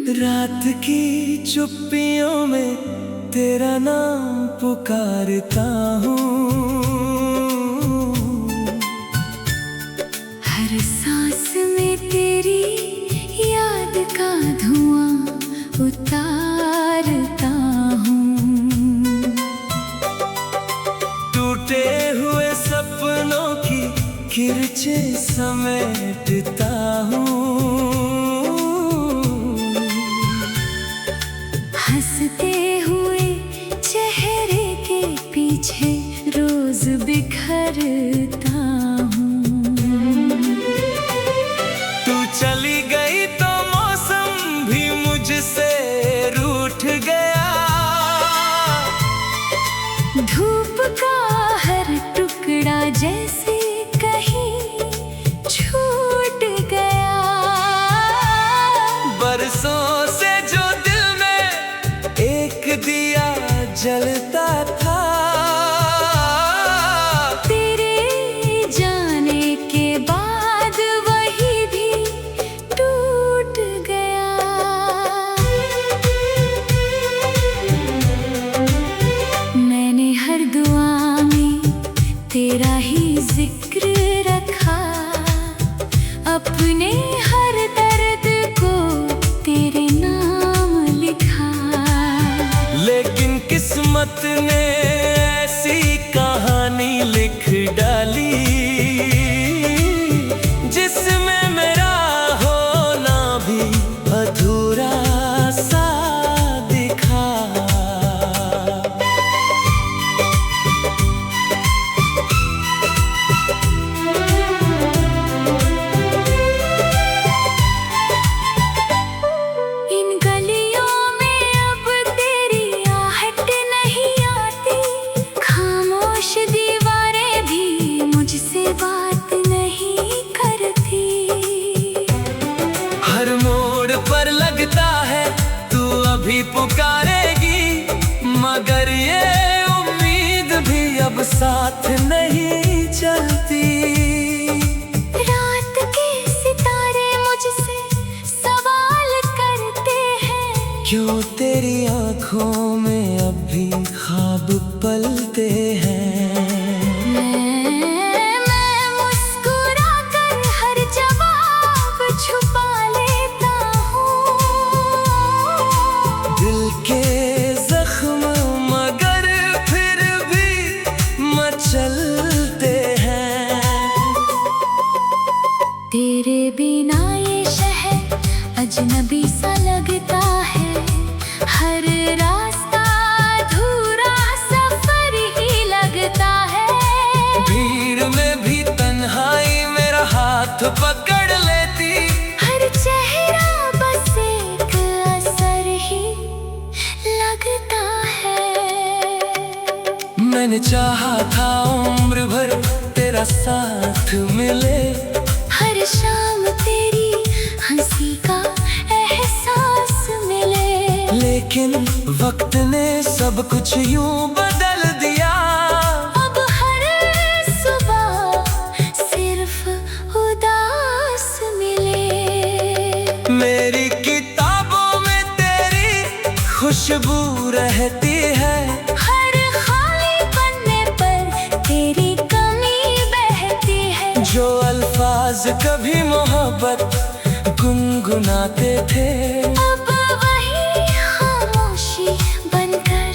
रात की चुप्पियों में तेरा नाम पुकारता हूँ। हर सांस में तेरी याद का धुआं उतारता हूँ। टूटे हुए सपनों की किरचें समेटता हूँ। हंसते हुए चेहरे के पीछे रोज बिखरता हूँ। तू चली गई तो मौसम भी मुझसे रूठ गया। धूप का हर टुकड़ा जैसे कहीं छूट गया। बरसों से जो दिल में एक दिया जलता था, तेरे जाने के बाद वही भी टूट गया। मैंने हर दुआ में तेरा ही जिक्र रखा, अपने हर दर्द को तेरे नाम लिखा। लेकिन किस्मत ने ऐसी कहानी लिख डाली जिसमें मेरा होना भी अधूरा सा दिखा। इन गलियों में अब तेरी आहट नहीं आती, खामोश दीवारें भी मुझसे बात नहीं करती। हर मोड़ पर लगता है तू अभी पुकारेगी, मगर ये उम्मीद भी अब साथ नहीं चलती। रात के सितारे मुझसे सवाल करते हैं, क्यों तेरी आंखों में अब भी ख्वाब पलते हैं। मैं मुस्कुरा कर हर जवाब छुपा लेता हूँ। दिल के जख्म मगर फिर भी मचलते हैं। तेरे बिना ये शहर अजनबी सा लगता है, हर रास्ता अधूरा सफर ही लगता है। भीड़ में भी तन्हाई मेरा हाथ पकड़ लेती, हर चेहरा बस एक असर ही लगता है। मैंने चाहा था उम्र भर तेरा साथ मिले, हर शाम तेरी हंसी का एहसास मिले। लेकिन वक्त ने सब कुछ यूं बदल दिया। अब हर सुबह सिर्फ उदास मिले। मेरी किताबों में तेरी खुशबू रहती है, हर खाली पन्ने पर तेरी कमी बहती है। जो अल्फाज कभी मोहब्बत गुनगुनाते थे, अब वही खामोशी बनकर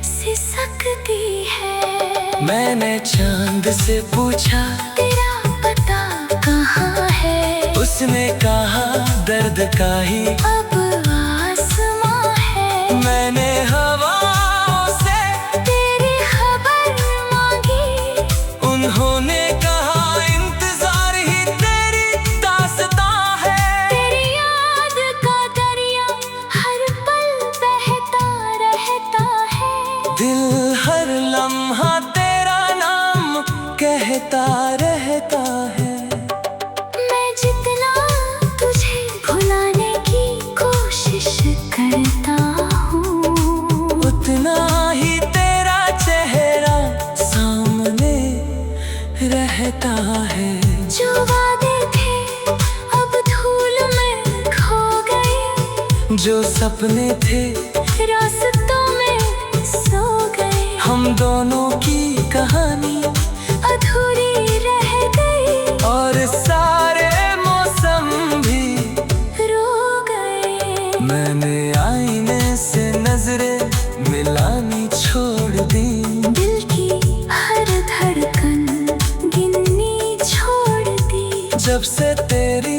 सिसकती है। मैंने चांद से पूछा तेरा पता कहाँ है, उसने कहा दर्द का ही अब आसमां है। मैंने हवाओं से तेरी खबर मांगी, उन्होंने कहा इंतजार ही तेरी दास्तां है। तेरी याद का दरिया हर पल बहता रहता है। दिल हर लम्हा तेरा नाम कहता रहता है। मैं जितना तुझे भुलाने की कोशिश करता हूँ, उतना ही तेरा चेहरा सामने रहता है। जो वादे थे अब धूल में खो गए, जो सपने थे रास्तों में सो गए। हम दोनों की कहानी अधूरी रह गई और सारे मौसम भी रो गए। मैंने आईने से नजरें मिलानी छोड़ दी। दिल की हर धड़कन गिननी छोड़ दी। जब से तेरी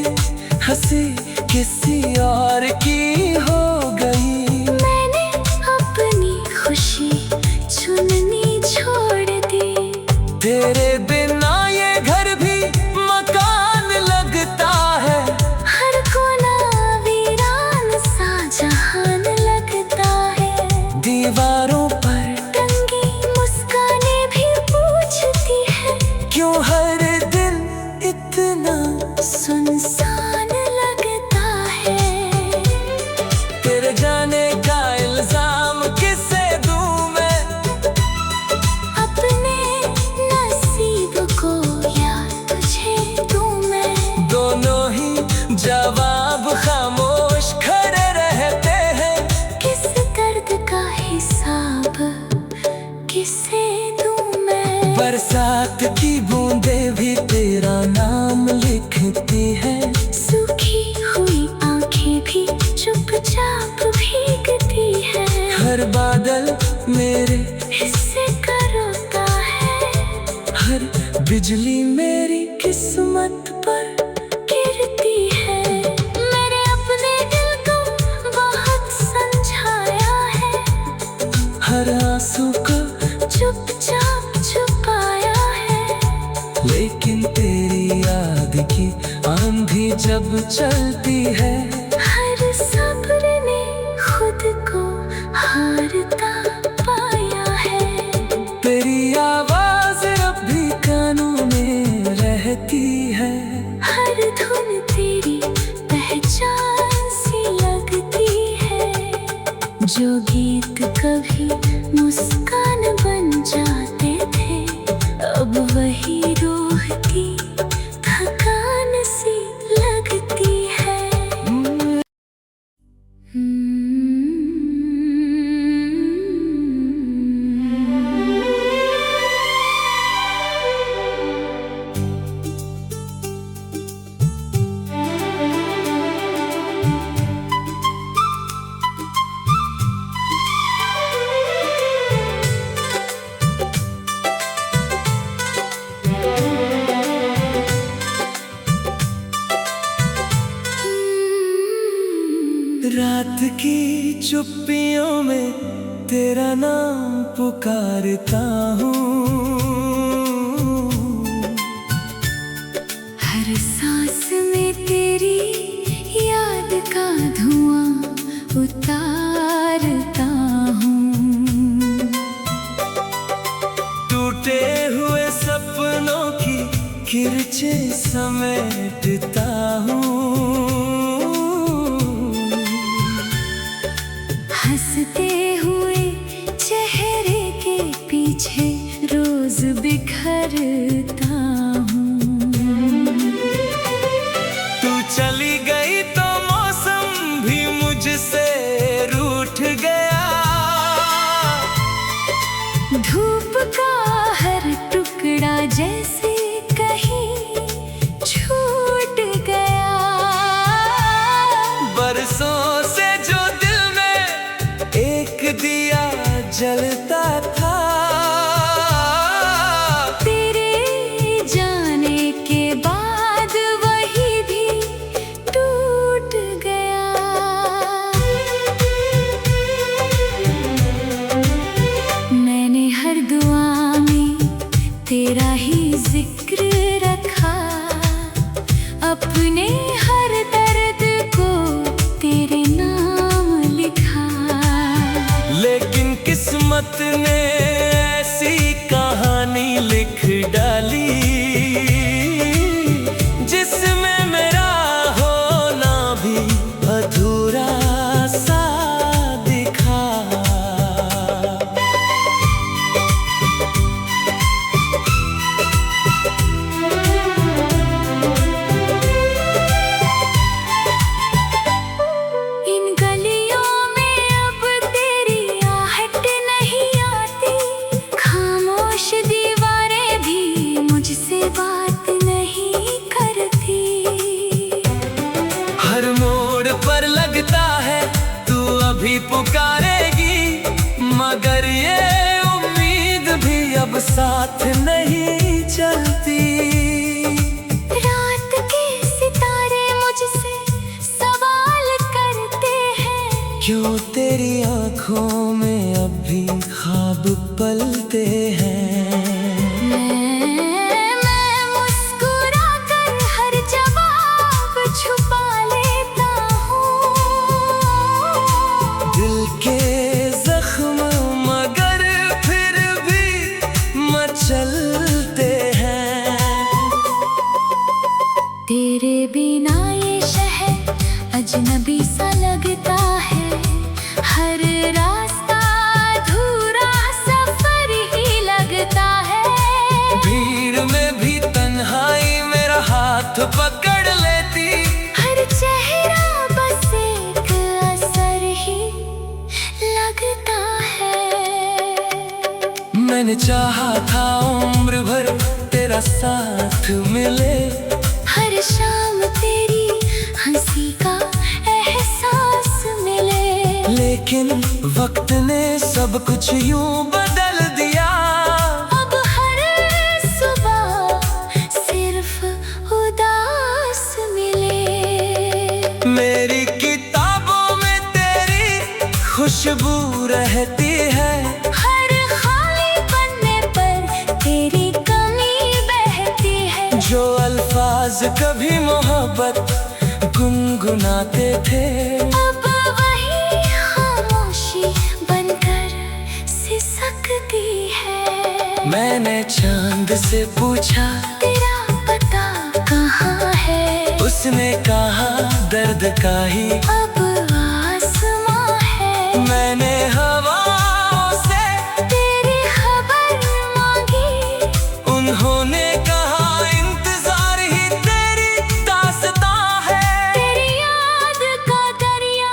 हंसी किसी और की हो गई, मैंने अपनी खुशी चुननी छोड़ दी। तेरे बिना ये घर भी मकान लगता है। हर कोना वीरान सा जहान लगता है। दीवारों पर टंगी मुस्कानें भी पूछती है, क्यों हर दिन इतना सुनसान लगता है। तेरे जाने का इल्जाम किसे दूं मैं? अपने नसीब को या तुझे दूं मैं? दोनों ही जवाब खामोश खड़े रहते हैं। किस दर्द का हिसाब किसे दूं मैं? बरसात की बूंदें भी तेरा नाम लिखती है। सूखी हुई आंखें भी चुपचाप भीगती है। हर बादल मेरे हिस्से का रोता है। हर बिजली मेरी किस्मत पर गिरती है। मैंने अपने दिल को बहुत समझाया है। हर आंसू को चुपचाप छुपाया है। लेकिन तेरी याद की आंधी जब चलती है, हर सब्र ने खुद को हारता पाया है। तेरी आवाज अब भी कानों में रहती है। हर धुन तेरी पहचान सी लगती है। जो गीत कभी मुस्कान बन जाते थे, अब वही रूह की थकान सी लगती है। रात की चुप्पियों में तेरा नाम पुकारता हूँ। हर सांस में तेरी याद का धुआं उतारता हूँ। टूटे हुए सपनों की किरचें समेटता हूँ। हंसते हुए चेहरे के पीछे रोज बिखरता हूँ। तू चली गई तो मौसम भी मुझसे रूठ गया। धूप का हर टुकड़ा जैसे कहीं छूट गया। बरसों से जो दिल में एक दिया जलता था, तेरे जाने के बाद वही भी टूट गया। मैंने हर दुआ में तेरा ही जिक्र रखा। अपने हर दर्द को तेरे नाम लिखा। लेकिन किस्मत ने ऐसी कहानी लिख डाली, जिसमें मेरा होना भी अधूरा सा दिखा। इन गलियों है तू अभी पुकारेगी, मगर ये उम्मीद भी अब साथ नहीं चलती। रात के सितारे मुझसे सवाल करते हैं, क्यों तेरी आंखों में अब भी ख्वाब पलते हैं। मैं मुस्कुरा कर हर जवाब छुपा लेता हूँ। दिल के जख्म मगर फिर भी मचलते हैं। तेरे बिना ये शहर अजनबी सा लगता है, हर रास्ता अधूरा सफर ही लगता है। भीड़ में भी तन्हाई मेरा हाथ पकड़ लेती, हर चेहरा बस एक असर ही लगता है। मैंने चाहा था उम्र भर तेरा साथ मिले, हर शाम तेरी हंसी का एहसास मिले। लेकिन वक्त ने सब कुछ यूं बदल दिया। अब हर सुबह सिर्फ उदास मिले। मेरी किताबों में तेरी खुशबू रहती है, हर खाली पन्ने पर तेरी कमी बहती है। जो अल्फाज कभी मोहब्बत गुनगुनाते थे, अब वही खामोशी बनकर सिसकती है। मैंने चांद से पूछा तेरा पता कहाँ है, उसने कहा दर्द का ही अब आसमां है। मैंने हवाओं से तेरी खबर मांगी, उन्होंने कहा इंतजार ही तेरी दास्तां है। तेरी याद का दरिया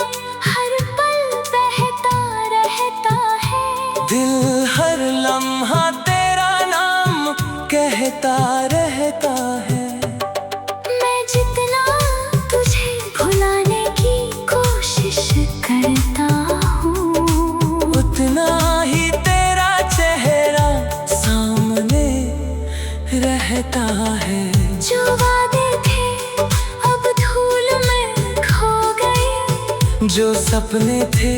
हर पल बहता रहता है। दिल हर लम्हा तेरा नाम कहता रहता है। मैं जितना तुझे भुलाने की कोशिश करता हूँ, उतना ही तेरा चेहरा सामने रहता है। जो वादे थे अब धूल में खो गए, जो सपने थे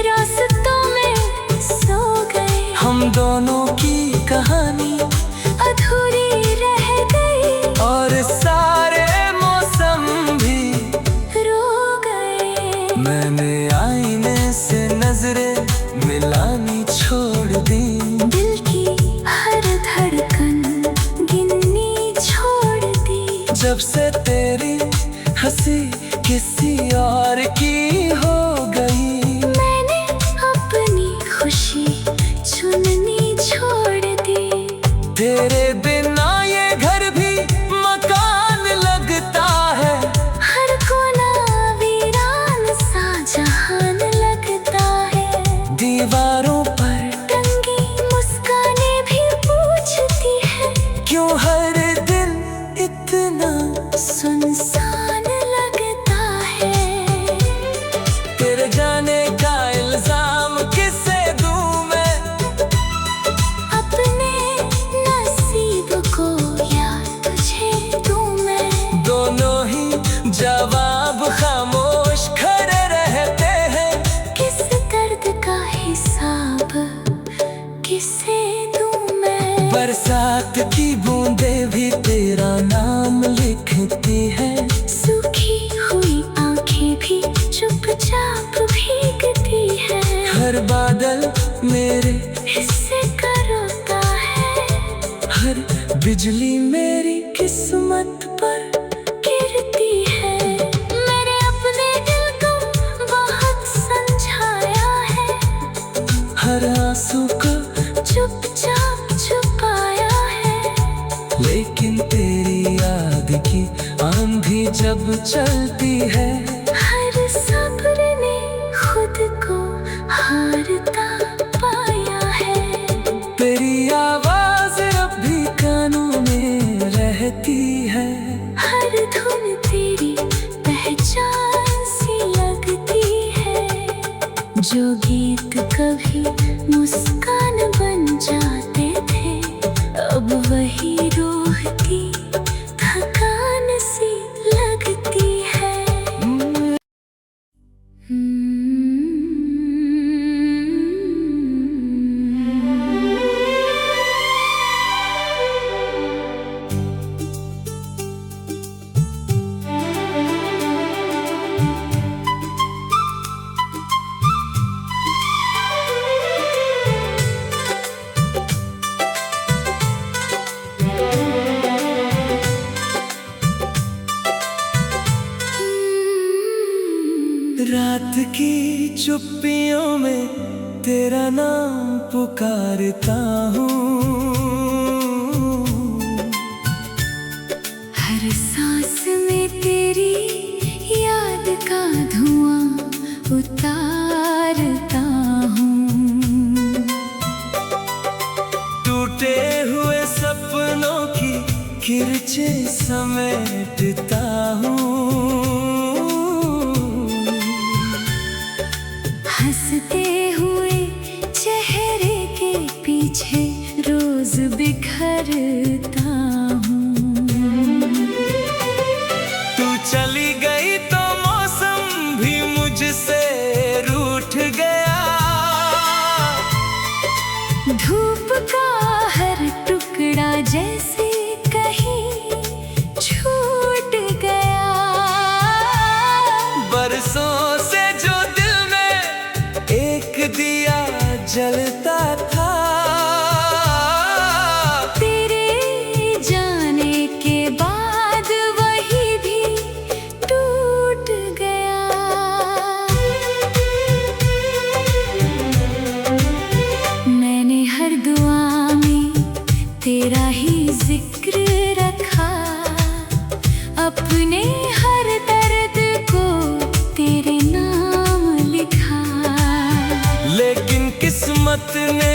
रास्तों में सो गए। हम दोनों की कहानी अधूरी रह गई और सारे मौसम भी रो गए। मैंने आईने से नजरें मिलानी छोड़ दी, दिल की हर धड़कन गिननी छोड़ दी। जब से तेरी हंसी किसी और की हो गई। मैंने अपनी खुशी चुननी छोड़ दी। तेरे बिना ये घर भी मकान लगता है, हर कोना वीरान सा जहान लगता है। दीवारों पर टंगी मुस्कानें भी पूछती है, क्यों हर दिन इतना सुनसान लगता है। तेरे जाने का इल्जाम किसे दूं मैं, अपने नसीब को या तुझे दूं मैं। दोनों ही जवाब खामोश खड़े रहते हैं। किस दर्द का हिसाब किसे दूं मैं। बरसात की बूंदें भी तेरा नाम लिखती है, सूखी हुई आंखें भी चुपचाप भीगती है। हर बादल मेरे हिस्से का रोता है, हर बिजली मेरी किस्मत पर गिरती है। मैंने अपने दिल को बहुत समझाया है, हर आंसू को चुपचाप छुपाया है। लेकिन तेरी याद की आंधी जब चलती है, हर सब्र ने खुद को हारता पाया है। तेरी आवाज अब भी कानों में रहती है। हर धुन तेरी पहचान सी लगती जो गीत कभी मुस्कान बन जाते थे, अब वही रोती थकान सी लगती है। रात की चुप्पियों में तेरा नाम पुकारता हूँ। हर सांस में तेरी याद का धुआं उतारता हूँ। टूटे हुए सपनों की किरचें समेटता हूँ। हंसते हुए चेहरे के पीछे रोज बिखरता हूँ। तू चली गई तो मौसम भी मुझसे रूठ गया। धूप का हर टुकड़ा जैसे कहीं छूट गया। बरसों से जो दिल में एक दिया जलता था, तेरे जाने के बाद वही भी टूट गया। मैंने हर दुआ में तेरा ही जिक्र रखा, अपने हर दर्द को तेरे नाम लिखा। लेकिन किस्मत ने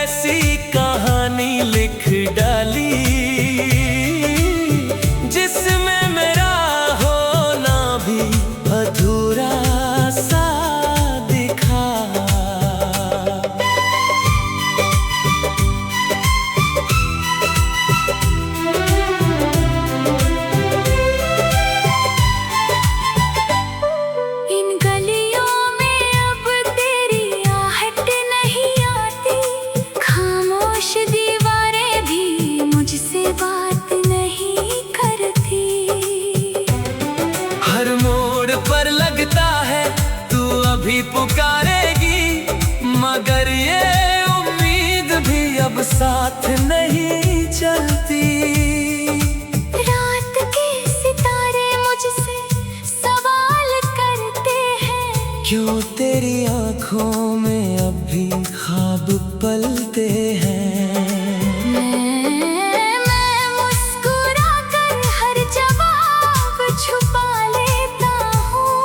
ऐसी कहानी लिख डाली, जिसमें मेरा होना भी अधूरा सा दिखा। इन गलियों में अब तेरी आहट नहीं आती, खामोश दीवारें भी मुझसे बात नहीं करती। हर मोड़ पर लगता है तू अभी पुकारेगी, मगर ये उम्मीद भी अब साथ नहीं चलती। रात के सितारे मुझसे सवाल करते हैं, क्यों तेरी आंखों में अब भी ख्वाब पलते हैं। मैं मुस्कुरा कर हर जवाब छुपा लेता हूँ।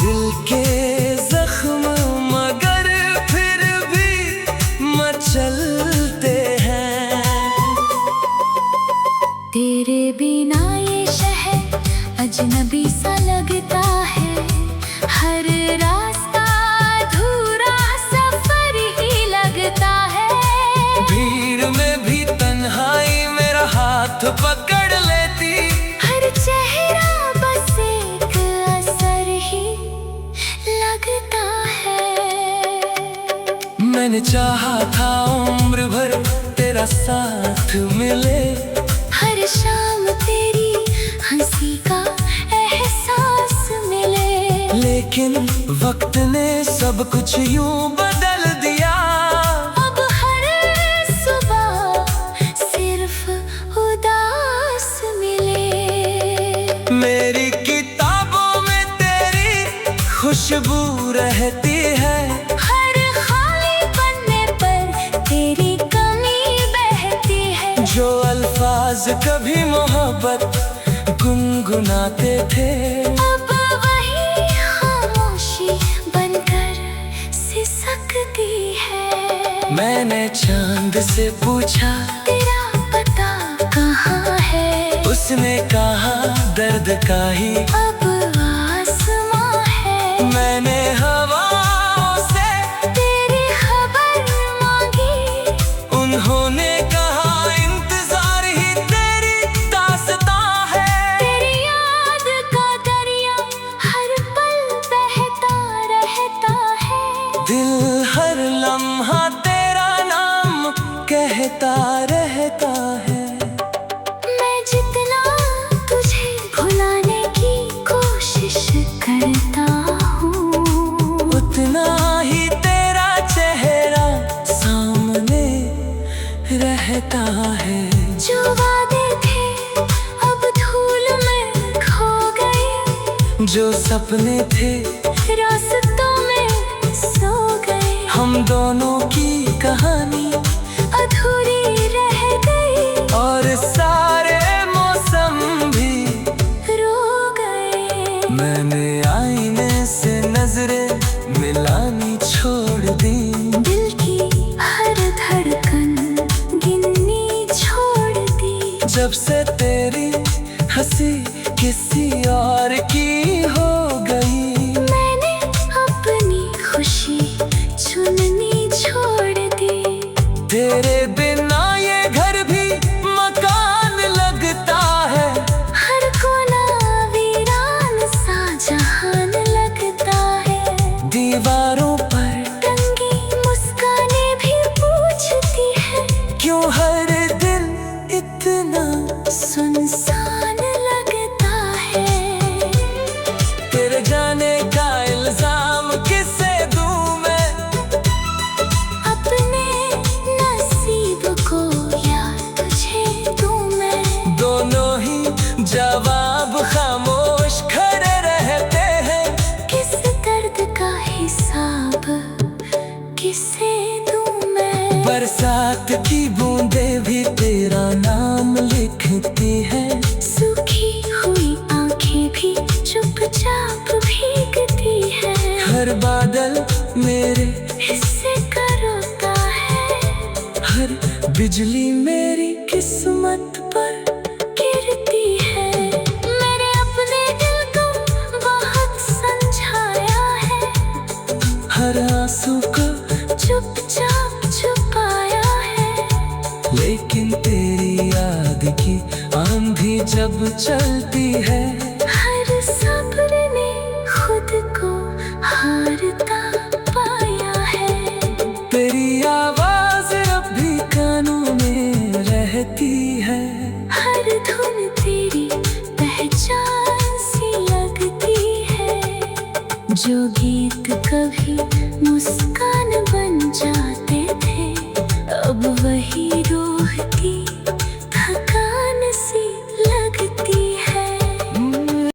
दिल के जख्म मगर फिर भी मचलते हैं। तेरे बिना ये शहर अजनबी सा लगता है, हर रास्ता अधूरा सफर ही लगता है। भीड़ में भी तन्हाई मेरा हाथ पकड़ लेती, हर चेहरा बस एक असर ही लगता है। मैंने चाहा था उम्र भर तेरा साथ मिले, हर शाम तेरी हंसी का एहसास मिले। लेकिन वक्त ने सब कुछ यूं बदल दिया। अब हर सुबह सिर्फ उदास मिले। मेरी किताबों में तेरी खुशबू रहती है, हर खाली पन्ने पर तेरी कमी बहती है। जो अल्फाज कभी मोहब्बत गुनगुनाते थे, अब वही खामोशी बनकर सिसकती है। मैंने चांद से पूछा तेरा पता कहाँ है, उसने कहा दर्द का ही अब आसमां है। मैंने कहता रहता है। मैं जितना तुझे भुलाने की कोशिश करता हूँ, उतना ही तेरा चेहरा सामने रहता है। जो वादे थे अब धूल में खो गए, जो सपने थे रास्तों में सो गए। हम दोनों की कहानी अधूरी रह गई और सारे मौसम भी रो गए। मैंने आईने से नजरें मिलानी छोड़ दी, दिल की हर धड़कन गिननी छोड़ दी। जब से तेरी हंसी किसी और की हो गई। मैंने अपनी खुशी चुननी छोड़ दी। तेरे बिना ये घर भी मकान लगता है, हर कोना वीरान सा जहान लगता है। दीवारों पर टंगी मुस्कानें भी पूछती है, क्यों हर दिल इतना सुनसान लगता है। तेरे जाने का इल्जाम किसे दूं मैं, अपने नसीब को या तुझे दूं मैं। दोनों ही जवाब खामोश खड़े रहते हैं। किस दर्द का हिसाब किसे दूं मैं। बरसात की बूंदें भी तेरा नाम लिखती है, सूखी हुई आंखें भी चुपचाप भीगती है। हर बादल मेरे हिस्से का रोता है, हर बिजली मेरी किस्मत पर गिरती है। मैंने अपने दिल को बहुत समझाया है, हर आंसू को चुपचाप छुपाया है। लेकिन तेरी याद की आंधी जब चलती है, हर सब्र ने खुद को हारता पाया है। तेरी आवाज अब भी कानों में रहती है। हर धुन तेरी पहचान सी लगती है। जो गीत कभी मुस्कान बन जाते